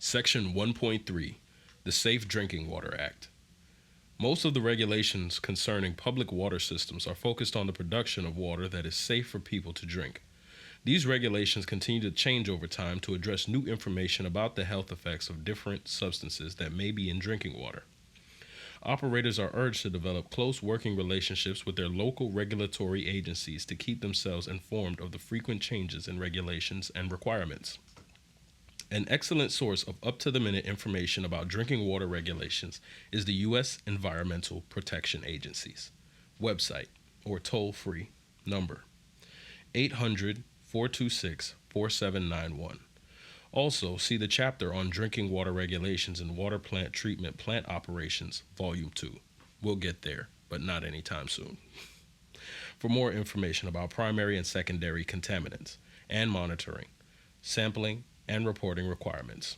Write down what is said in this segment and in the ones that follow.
Section 1.3, the Safe Drinking Water Act. Most of the regulations concerning public water systems are focused on the production of water that is safe for people to drink. These regulations continue to change over time to address new information about the health effects of different substances that may be in drinking water. Operators are urged to develop close working relationships with their local regulatory agencies to keep themselves informed of the frequent changes in regulations and requirements. An excellent source of up-to-the-minute information about drinking water regulations is the U.S. Environmental Protection Agency's website or toll-free number 800-426-4791. Also, see the chapter on drinking water regulations and water plant treatment plant operations, Vol.2. We'll get there, but not anytime soon. For more information about primary and secondary contaminants and monitoring, sampling, and reporting requirements.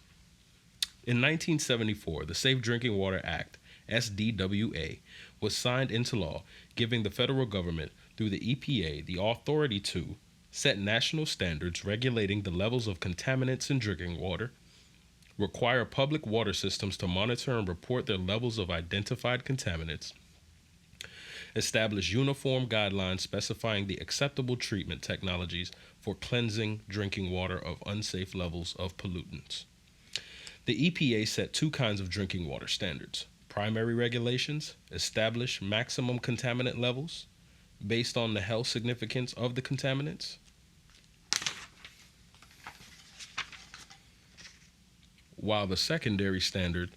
In 1974, the Safe Drinking Water Act, SDWA, was signed into law, giving the federal government, through the EPA, the authority to set national standards regulating the levels of contaminants in drinking water, require public water systems to monitor and report their levels of identified contaminants, establish uniform guidelines specifying the acceptable treatment technologies for cleansing drinking water of unsafe levels of pollutants. The EPA set two kinds of drinking water standards. Primary regulations establish maximum contaminant levels based on the health significance of the contaminants, while the secondary standard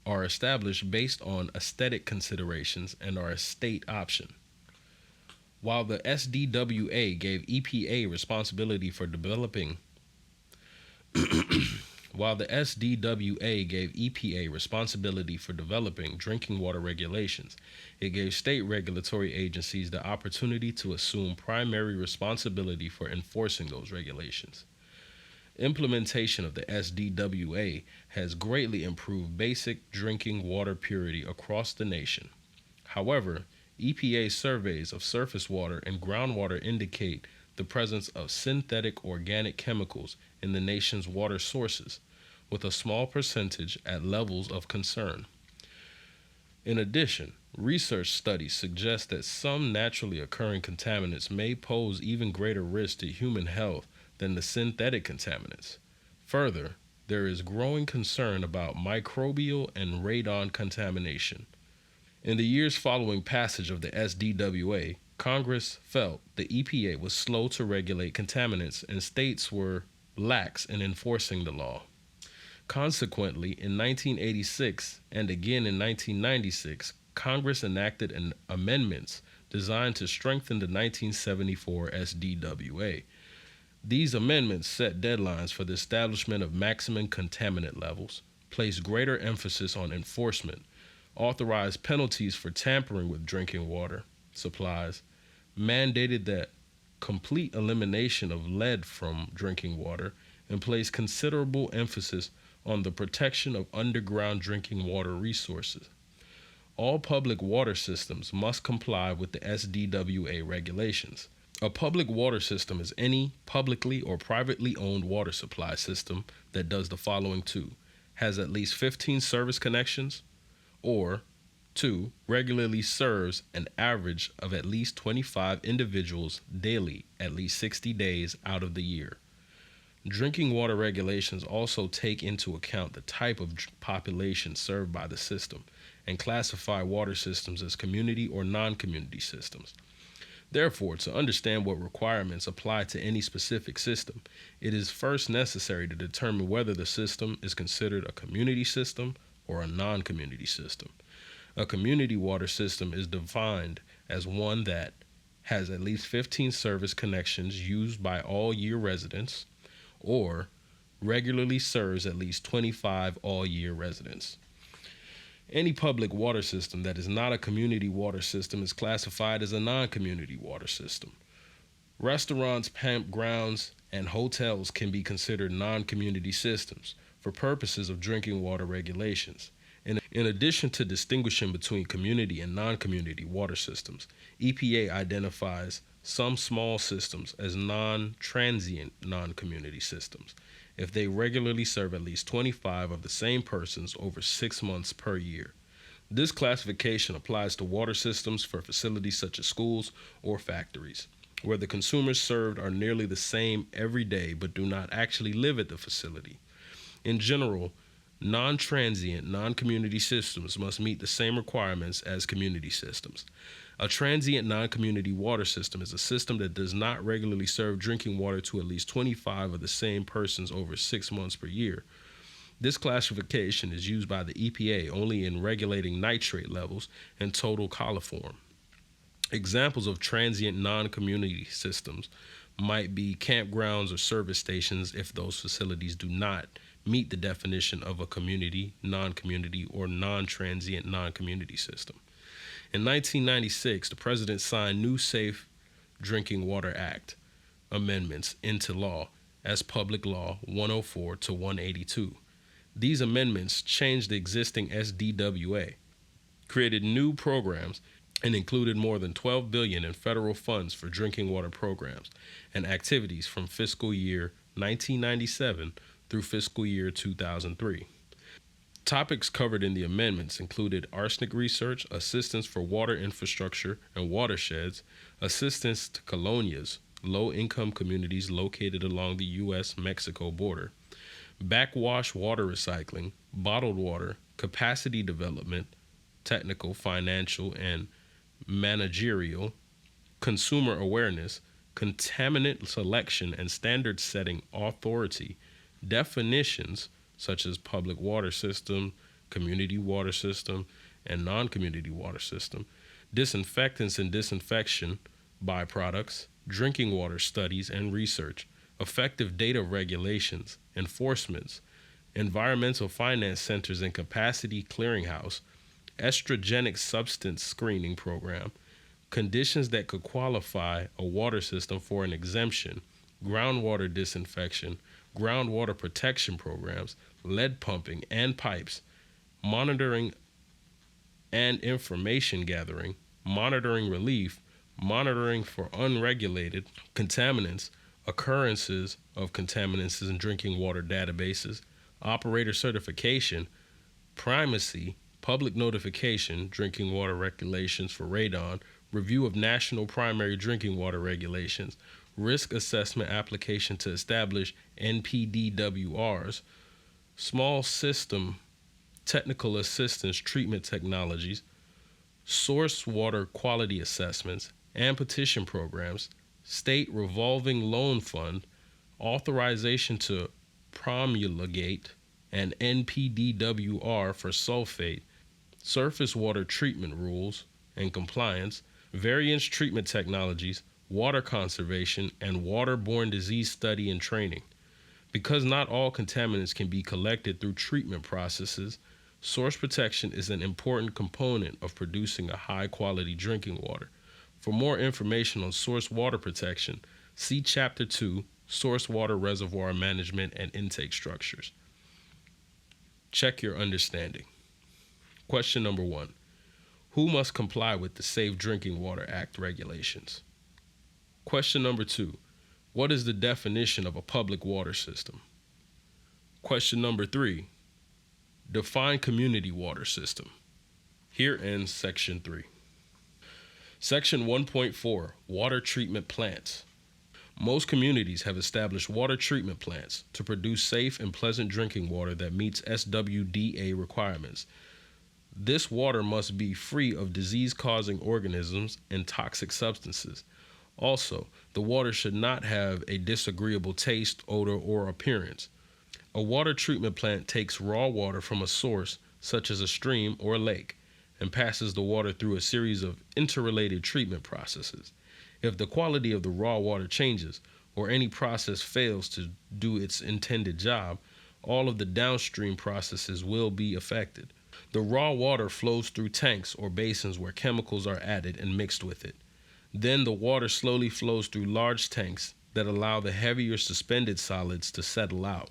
are established based on aesthetic considerations and are a state option. While the SDWA gave EPA responsibility for developing drinking water regulations, it gave state regulatory agencies the opportunity to assume primary responsibility for enforcing those regulations. Implementation of the SDWA has greatly improved basic drinking water purity across the nation. However, EPA surveys of surface water and groundwater indicate the presence of synthetic organic chemicals in the nation's water sources, with a small percentage at levels of concern. In addition, research studies suggest that some naturally occurring contaminants may pose even greater risk to human health than the synthetic contaminants. Further, there is growing concern about microbial and radon contamination. In the years following passage of the SDWA, Congress felt the EPA was slow to regulate contaminants and states were lax in enforcing the law. Consequently, in 1986 and again in 1996, Congress enacted amendments designed to strengthen the 1974 SDWA. These amendments set deadlines for the establishment of maximum contaminant levels, placed greater emphasis on enforcement, authorized penalties for tampering with drinking water supplies, mandated that complete elimination of lead from drinking water, and placed considerable emphasis on the protection of underground drinking water resources. All public water systems must comply with the SDWA regulations. A public water system is any publicly or privately owned water supply system that does the following two: has at least 15 service connections, or 2, regularly serves an average of at least 25 individuals daily at least 60 days out of the year. Drinking water regulations also take into account the type of population served by the system and classify water systems as community or non-community systems. Therefore, to understand what requirements apply to any specific system, it is first necessary to determine whether the system is considered a community system or a non-community system. A community water system is defined as one that has at least 15 service connections used by all year residents, or regularly serves at least 25 all year residents. Any public water system that is not a community water system is classified as a non-community water system. Restaurants, campgrounds, and hotels can be considered non-community systems for purposes of drinking water regulations. In addition to distinguishing between community and non-community water systems, EPA identifies some small systems as non-transient non-community systems if they regularly serve at least 25 of the same persons over 6 months per year. This classification applies to water systems for facilities such as schools or factories, where the consumers served are nearly the same every day but do not actually live at the facility. In general, non-transient, non-community systems must meet the same requirements as community systems. A transient non-community water system is a system that does not regularly serve drinking water to at least 25 of the same persons over 6 months per year. This classification is used by the EPA only in regulating nitrate levels and total coliform. Examples of transient non-community systems might be campgrounds or service stations if those facilities do not meet the definition of a community, non-community, or non-transient non-community system. In 1996, the President signed new Safe Drinking Water Act amendments into law as Public Law 104 to 182. These amendments changed the existing SDWA, created new programs, and included more than $12 billion in federal funds for drinking water programs and activities from fiscal year 1997 through fiscal year 2003. Topics covered in the amendments included arsenic research, assistance for water infrastructure and watersheds, assistance to colonias, low-income communities located along the U.S.-Mexico border, backwash water recycling, bottled water, capacity development, technical, financial, and managerial, consumer awareness, contaminant selection and standard setting authority, definitions such as public water system, community water system, and non-community water system, disinfectants and disinfection byproducts, drinking water studies and research, effective data regulations, enforcements, environmental finance centers and capacity clearinghouse, estrogenic substance screening program, conditions that could qualify a water system for an exemption, groundwater disinfection, groundwater protection programs, lead pumping and pipes, monitoring and information gathering, monitoring relief, monitoring for unregulated contaminants, occurrences of contaminants in drinking water databases, operator certification, primacy, public notification, drinking water regulations for radon, review of national primary drinking water regulations, risk assessment application to establish NPDWRs, small system technical assistance treatment technologies, source water quality assessments, and petition programs, state revolving loan fund, authorization to promulgate an NPDWR for sulfate, surface water treatment rules and compliance, variance treatment technologies, water conservation, and waterborne disease study and training. Because not all contaminants can be collected through treatment processes, source protection is an important component of producing a high-quality drinking water. For more information on source water protection, see Chapter 2, Source Water Reservoir Management and Intake Structures. Check your understanding. Question number 1. Who must comply with the Safe Drinking Water Act regulations? Question number 2. What is the definition of a public water system? Question number 3. Define community water system. Here ends Section 3. Section 1.4, Water Treatment Plants. Most communities have established water treatment plants to produce safe and pleasant drinking water that meets SWDA requirements. This water must be free of disease-causing organisms and toxic substances. Also, the water should not have a disagreeable taste, odor, or appearance. A water treatment plant takes raw water from a source, such as a stream or a lake, and passes the water through a series of interrelated treatment processes. If the quality of the raw water changes, or any process fails to do its intended job, all of the downstream processes will be affected. The raw water flows through tanks or basins where chemicals are added and mixed with it. Then the water slowly flows through large tanks that allow the heavier suspended solids to settle out.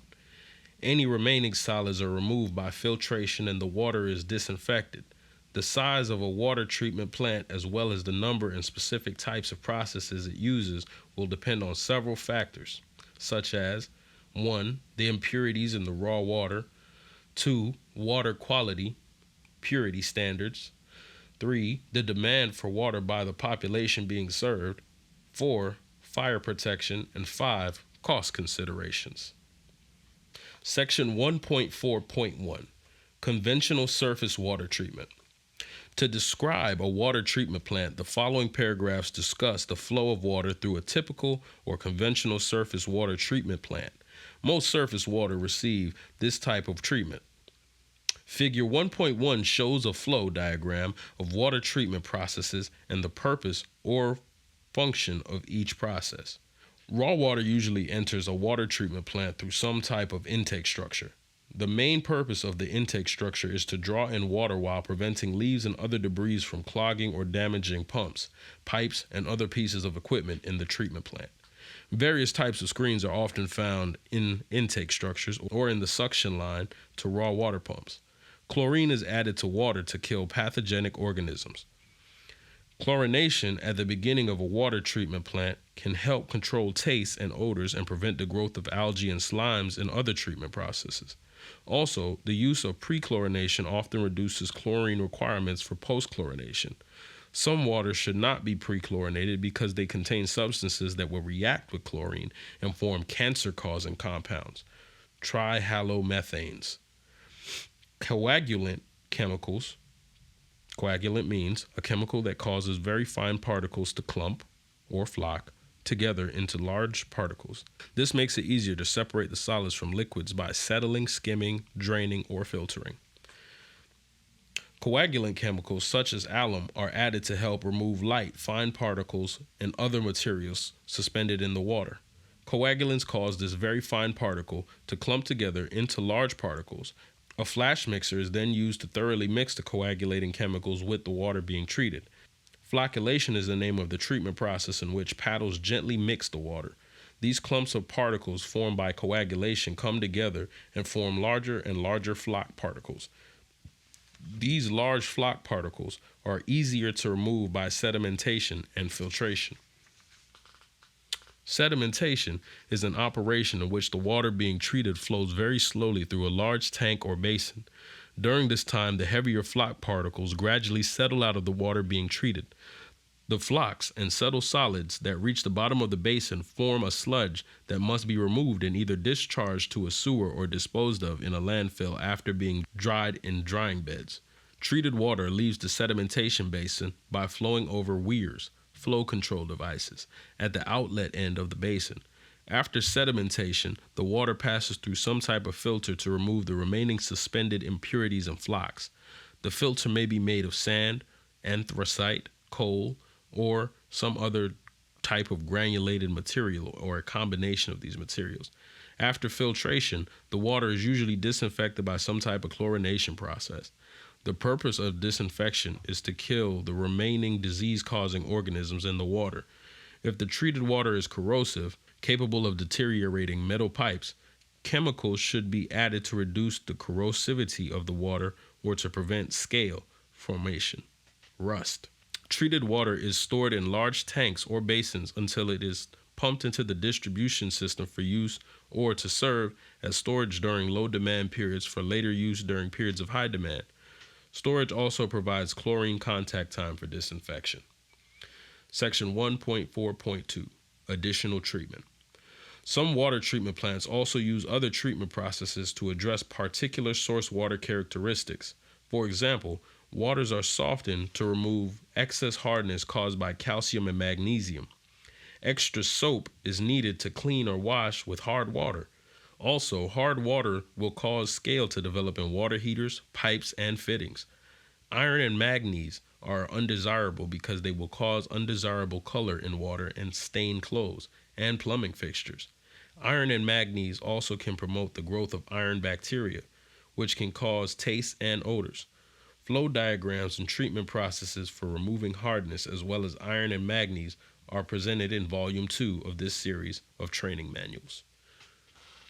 Any remaining solids are removed by filtration and the water is disinfected. The size of a water treatment plant, as well as the number and specific types of processes it uses, will depend on several factors, such as 1. The impurities in the raw water. 2. Water quality, purity standards. 3. The demand for water by the population being served. 4. Fire protection. And 5. Cost considerations. Section 1.4.1 Conventional surface water treatment. To describe a water treatment plant, the following paragraphs discuss the flow of water through a typical or conventional surface water treatment plant. Most surface water receive this type of treatment. Figure 1.1 shows a flow diagram of water treatment processes and the purpose or function of each process. Raw water usually enters a water treatment plant through some type of intake structure. The main purpose of the intake structure is to draw in water while preventing leaves and other debris from clogging or damaging pumps, pipes, and other pieces of equipment in the treatment plant. Various types of screens are often found in intake structures or in the suction line to raw water pumps. Chlorine is added to water to kill pathogenic organisms. Chlorination at the beginning of a water treatment plant can help control tastes and odors and prevent the growth of algae and slimes in other treatment processes. Also, the use of pre-chlorination often reduces chlorine requirements for post-chlorination. Some waters should not be pre-chlorinated because they contain substances that will react with chlorine and form cancer-causing compounds, trihalomethanes. Coagulant chemicals. Coagulant means a chemical that causes very fine particles to clump or flock together into large particles. This makes it easier to separate the solids from liquids by settling, skimming, draining, or filtering. Coagulant chemicals such as alum are added to help remove light, fine particles, and other materials suspended in the water. Coagulants cause this very fine particle to clump together into large particles. A flash mixer is then used to thoroughly mix the coagulating chemicals with the water being treated. Flocculation is the name of the treatment process in which paddles gently mix the water. These clumps of particles formed by coagulation come together and form larger and larger flock particles. These large flock particles are easier to remove by sedimentation and filtration. Sedimentation is an operation in which the water being treated flows very slowly through a large tank or basin. During this time, the heavier flock particles gradually settle out of the water being treated. The flocks and settled solids that reach the bottom of the basin form a sludge that must be removed and either discharged to a sewer or disposed of in a landfill after being dried in drying beds. Treated water leaves the sedimentation basin by flowing over weirs, flow control devices, at the outlet end of the basin. After sedimentation, the water passes through some type of filter to remove the remaining suspended impurities and flocks. The filter may be made of sand, anthracite, coal, or some other type of granulated material or a combination of these materials. After filtration, the water is usually disinfected by some type of chlorination process. The purpose of disinfection is to kill the remaining disease-causing organisms in the water. If the treated water is corrosive, capable of deteriorating metal pipes, chemicals should be added to reduce the corrosivity of the water or to prevent scale formation, rust. Treated water is stored in large tanks or basins until it is pumped into the distribution system for use or to serve as storage during low demand periods for later use during periods of high demand. Storage also provides chlorine contact time for disinfection. Section 1.4.2 Additional treatment. Some water treatment plants also use other treatment processes to address particular source water characteristics. For example, waters are softened to remove excess hardness caused by calcium and magnesium. Extra soap is needed to clean or wash with hard water. Also, hard water will cause scale to develop in water heaters, pipes, and fittings. Iron and manganese are undesirable because they will cause undesirable color in water and stain clothes and plumbing fixtures. Iron and manganese also can promote the growth of iron bacteria, which can cause taste and odors. Flow diagrams and treatment processes for removing hardness as well as iron and manganese are presented in Volume 2 of this series of training manuals.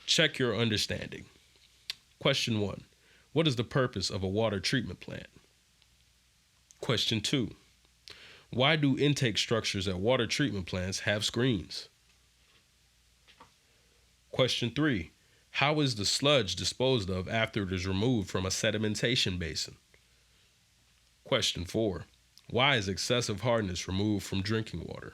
Check your understanding. Question 1. What is the purpose of a water treatment plant? Question 2. Why do intake structures at water treatment plants have screens? Question 3. How is the sludge disposed of after it is removed from a sedimentation basin? Question 4. Why is excessive hardness removed from drinking water?